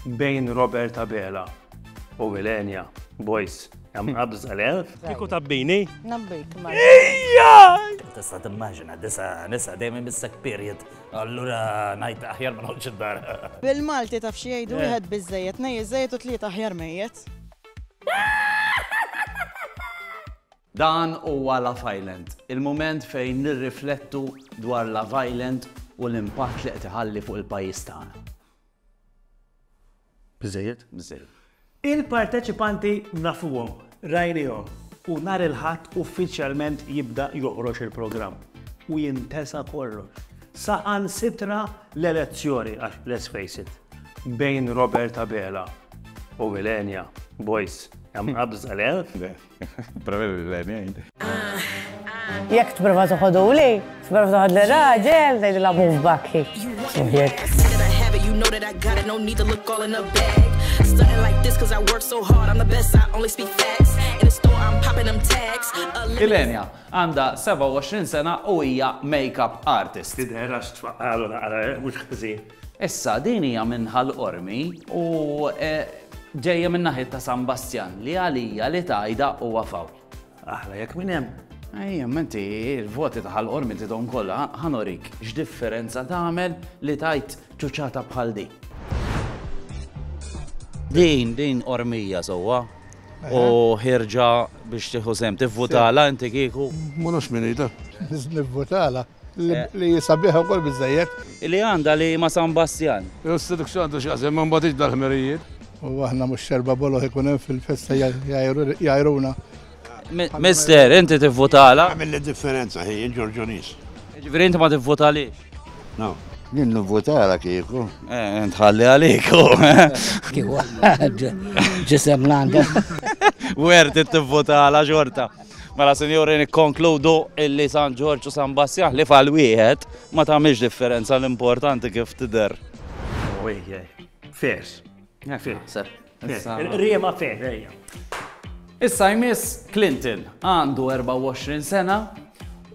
bejn Roberta Bela u Elenia Boyce. Hemm għabdu żgħar. Kieku tabbini? Nabbik, ma. Ejja! Tista' timmaġina disa nisa dejjem missek period. Allura ngħid aħjar ma noħodx id-dar. Bil-Malti taf xi jgħidu wieħed biżejjed, nej iżejjed u tlieta aħjar mejjed. Dan huwa Love Island, il-mument fejn nirriflettu dwar Love Island u l-impatt li qed iħalli fuq il-pajjiż tagħna. Biżejjed? Biżejjed. Il-parteċipanti nafuhom, rajnihom u nhar il-ħadd uffiċjalment jibda joħroġ il-programm u jintesa kollox. Saqan sitra l-elezzjoni għax let's face it, bejn Roberta Bela u Elenia Boyce. Hemm għabdu żgħar? Pravi Elenia. Jekk tprova toħoduli, tprova toħod l-raġel, tgħidu la move back hik. You know that I got it, no need to look all in the bag. Stunting like this cause I work so hard, I'm the best, I only speak facts. In the store I'm popping them tags. Elenia għandha 27 sena u hija make-up artist. Tidher għax tfaqqalu naqra mhux ħbiżin. Issa din hija minn Ħall-Qormi u ġejja minn naħa ta' San Bastian li għalija li tajda huwa fawl. Aħla jekk minn hemm. Ejja, menti il-voti ta' Ħall-Qormi tidhom kollha ħanorik x'differenza tagħmel li tajt ċuċata bħal din. Din Qormija sewwa u ħirġa biex tieħu sem tivvutala inti kieku. Munux minita. Nivvutala li jisabiħa wkoll biżejjed. Li għandha li ma' San Bastian. Jussidek x'għandu x'jaqsem ma mbagħadix dal-ħmerijiet. U aħna mhux xerba bolo ikun hemm fil-festa jgħajruna. Mister, inti tivvutala? Għamil differenza ħej il-Ġorġonis. Ġifieri inti ma tivvutalix? No. Jien nivvutala kieku. Ntħalli għaliku. Kieku ġisem l-għanda. Werti tivvutala ġorta. Mela sinjuri nikkonkludu illi San Ġorġ u San Bastian li fal wieħed ma tagħmilx differenza l-importanti kif tidher. Fers. Sir. Riema fer, ejja. Issa jmiss Clinton għandu 24 sena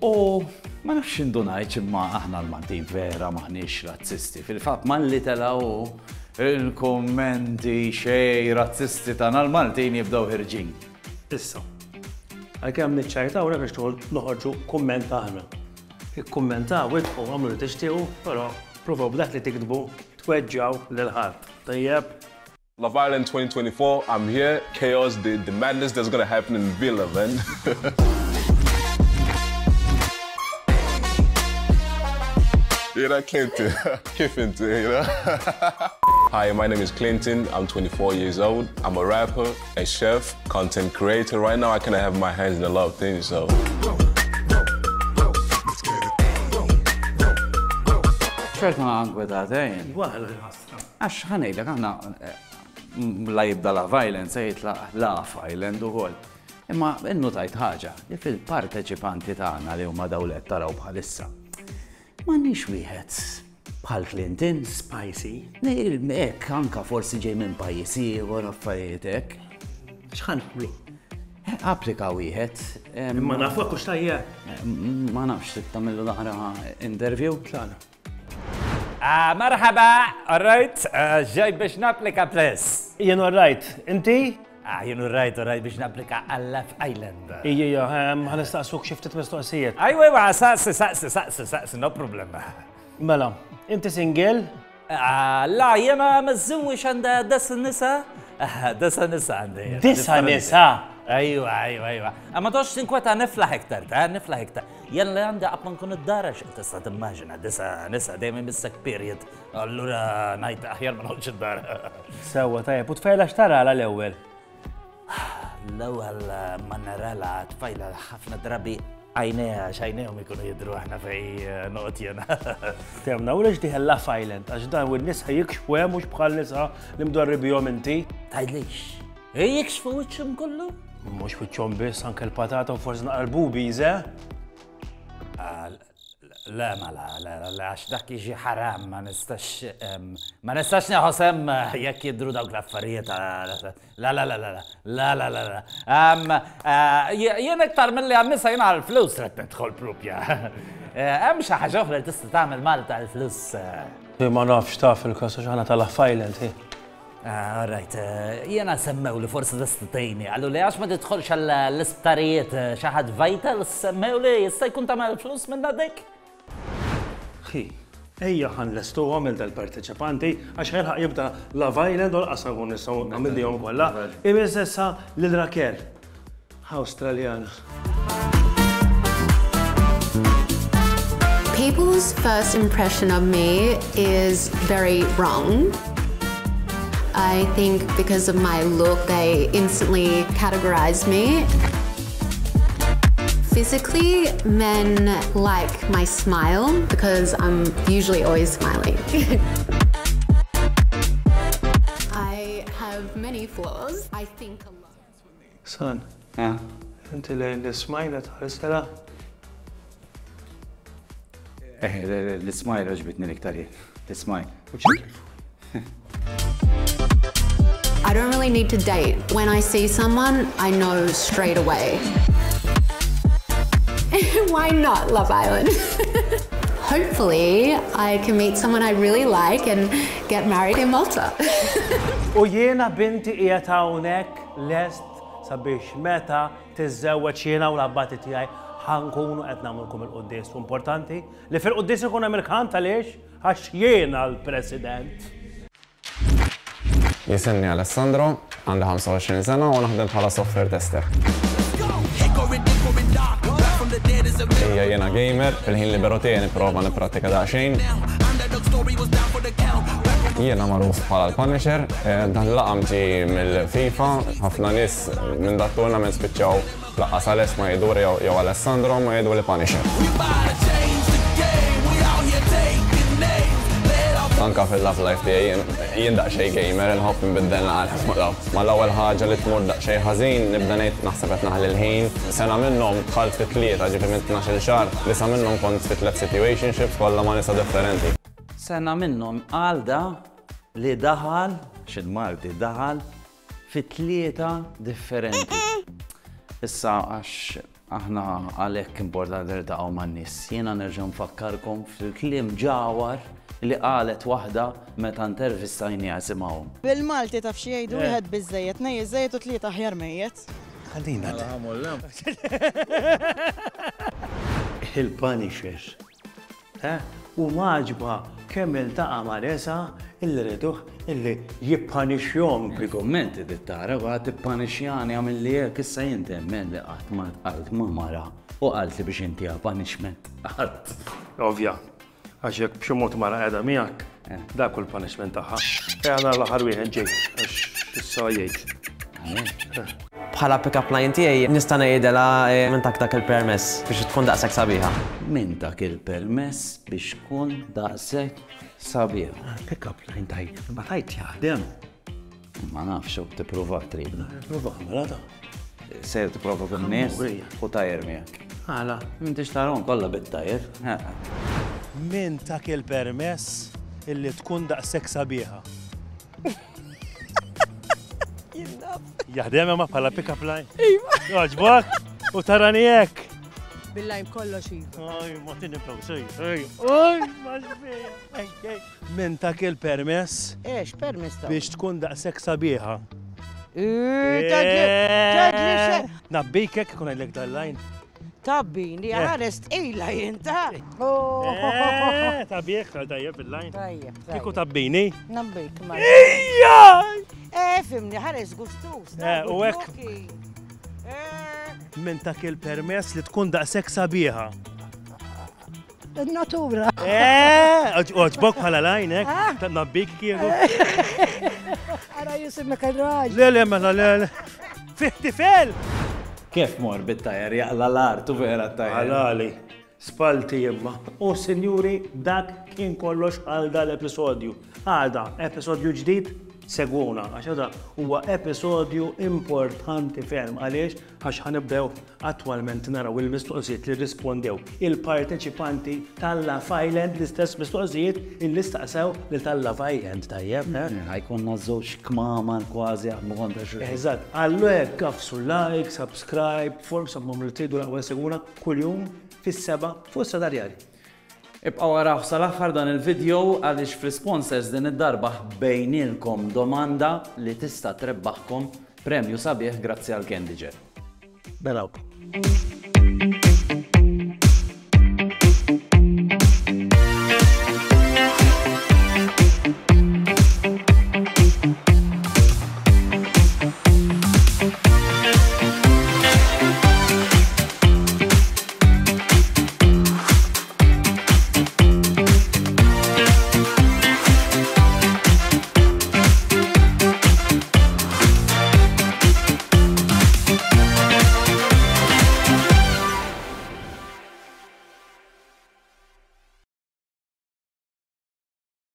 u ma nafx indunajt imma aħna l-Maltin vera maħniex razzisti. Fil-fatt ma li telaw il-kommenti xej razzisti tagħna l-Maltin jibdew ħirġin. Issa. Għalkemm niċċajtaw rek biex noħorġu kumment aħna. Ikkummentaw idħu għamlu li tixtiequ, però provaw b'dak li tikdbu tweġġaw lil ħadd. Tajjeb. Love Island 2024, I'm here. Chaos, the madness that's gonna happen in Villa, man. Yeah, Clinton. Hi, my name is Clinton. I'm 24 years old. I'm a rapper, a chef, content creator. Right now, I kind of have my hands in a lot of things, so. ċerta għangwedatejn. Għax ħanejlek għanna la jibda Love Island, sejt Love Island ukoll. Imma innu tajt ħaġa li fil-parteċipanti tagħna li huma dawlet taraw bħalissa. M'għandniex wieħed bħal Clinton. Spicy. Hekk anka forsi ġej minn pajjiż ieħor affarijiet hekk. X'ħanqlu? Applika wieħed. Imma nafu hekk tajja. Ma nafx tagħmillu daħra interview. Tlana. Marħaba, all right, ġej biex napplika press. Jien all right, inti? Jien all right biex napplika għal Love Island. Ija, ħanistaqsuk xi ftit mistoqsijiet. Ajwa, saqsi, no problema. Mela, inti single? La, jena mażżuwix għanda desa nisa. Desa nisa għandi. Disa nisa? Ajwa. Għamma tox tinkweta niflaħ iktar, niflaħ iktar. Jen li għandi għapman kun id-dara tista' timmaġina, disa nisa dejjem missek period. Allura ngħid aħjar ma noħodx id-dara. Sewwa tajjeb, u tfajla x'tara l-ewwel? L-ewwel ma narala tfajla ħafna drabi għajneha x'għajnejhom ikunu jidhru aħna fej noqgħod jena. Temna u lex diħel Love Island għax dan u n-nisa jikxfu hemm mhux bħal nisa li mdorribihom inti. Tgħidlix. Jikxfu wiċċhom kollu? Mhux wiċċhom biss anke l-patata u forsi naqra l-boobies, لا għax dak jiġi ħaram, ma nistax neħosem jekk jidru dawk l-affarijiet. La. Jien iktar milli għannisa jien għal-flus trid tidħol propja. Hemm xi ħaġa oħra li tista' tagħmel Malta għall-flus. Ma nafx taf il-każ għax aħna ta' Love Island. Alright, jena semmew li forsi t-istatejni, għallu li għax ma titħolx għall-isptarijiet xaħad vital, semmew li jista' jkun tagħmel flus minna dik? Xi, ejja ħanlestu għamil dal-parteċipanti għax ħelħaq jibda Love Island u l-qasam nistgħu nagħmilhom kollha. Imiss issa lil-Rakel, Awstraljana. People's first impression of me is very wrong. I think because of my look, they instantly categorize me. Physically, men like my smile because I'm usually always smiling. I have many flaws. I think a lot. Son, inti l-smajla tħaristela? L-smajl ġbitni l-iktar jien. L-smajl. I don't really need to date. When I see someone, I know straight away. Why not Love Island? Hopefully, I can meet someone I really like and get married in Malta. U jiena binti qiegħed hawnhekk lest sabiex meta tiżżewweġ jiena u l-abbati tiegħi ħankunu qed nagħmlulkom il-quddies. Importanti li fil-quddies ikun hemm il-kant għaliex għax jiena l-President. Jisimni Alessandro, għandi 25 sena u naħdem bħala software tester. Ija jiena gamer, fil-ħin liberu tiegħi nipprova nippratika daqsxejn. Jiena magħruf bħala l-Punisher, dan laqam ġi mill-FIFA, ħafna nies minn dat tournament spiċċaw laqas Ales ma jgħidu jew Alessandro ma jgħidu li Punisher. Anka fil-love life tiegħi jien daqsxejn gamer inħobb nbiddel naqal. Ma l-ewwel ħaġa li tmur daqsxejn ħażin nibda ngħid naħseb qed naħli l-ħin. Sena minnhom dħalt fi tlieta ġifieri minn 12-il xahar, lisa minnhom kont fi 3 situationships kollha ma' nisa differenti. Sena minnhom għalda li daħal, x'il-Malti daħal fi 3 differenti. Issa għax aħna għalhekk importanti niltaqgħu man-nies. Jiena nerġa' nfakkarkom fil-kliem ġawar li qalet waħda meta intervistajni għasimawhom. Bil-Malti taf xi jgħidu wieħed biżejjed, nejjeżejjed u 3 aħjar mejjed. Għadina. Il-Punisher. U maġba kemm iltaqa' ma' nisa illi rriduh illi jippanixxhom. Il-kommenti tittara għad tippanixxjani għamil li hekk issa jintemmen li qatt ma tqajt ma' mara u qalt li biex intiha punishment. Qatt. Ovvja. Għax jekk b'xi mod mara qiegħda miegħek, dak kull punishment tagħha. Għandna l-aħħar wieħed ġej għax issa jgħid. Bħala pick-up line tiegħi nista' ngħidilha minn dak il-permess biex tkun daqshekk sabiħa. Minn dak il-permess biex tkun daqshekk sabiħa. Pick-up line tajt, ma tajt jaħdem. Ma nafx hekk tipprova trid. Prova ħamrata. Ser tipprova bin-nies u tajjer miegħek. Għala. M'intix tarahom kollha bit-tajjer. Min tak il-permess illi tkun daqshekk sabiħa. Jaħdem ma bħala pick-up line. Joġbok u tarani hekk. Bil-lajm kollox iva. Aj, ma tinibgħu sej. Aj, ma xbejja. Min tak il-permess. Permess ta' biex tkun daqshekk sabiħa. Taġli Nabbikek kun għajlek dal-line. Tabbini, għarest ejla jinta. Tabbik, tajjeb fil-line. Tajjeb. Kiku tabbini? Nabbik, ma. Ija! Fimni, ħares gustus. U hekk. Min tak il-permess li tkun daqshekk sabiħa. Il-natura. Oġbok bħala line, hekk. Nabbik kieku. Għara jisimmek il-raġ. Le, mela, le. Fih tifel! Kif mor bit-tajjer jaqla l-artu vera t-tajjer? Għalali, spalti jimma. U sinjuri, dak kien kollox għal dal-episodju. Għada, episodju ġdid, segwuna. Għaxada, huwa episodju importanti ferm. Għaliex, għax ħanibdew attualment naraw il-mistoqsijiet li rispondew il-parteċipanti tal-Love Island, l-istess mistoqsijiet il-listaqsew li tal-Love Island, tajjeb. Għajkonna żewġ kmaman kważi għammu kontra xi. Eżatt, għallu hekk kafsu like, subscribe, form sammum li tridu l-ewwel seguna kuljum fis-7 fuq is-sadarjari. Ibqaw waraw sal-aħħar dan il-video għaliex fl-sponsors din id-darba bejnilkom domanda li tista' trebbaħkom premju sabiħ grazzi għal Candy Jet. Belawk.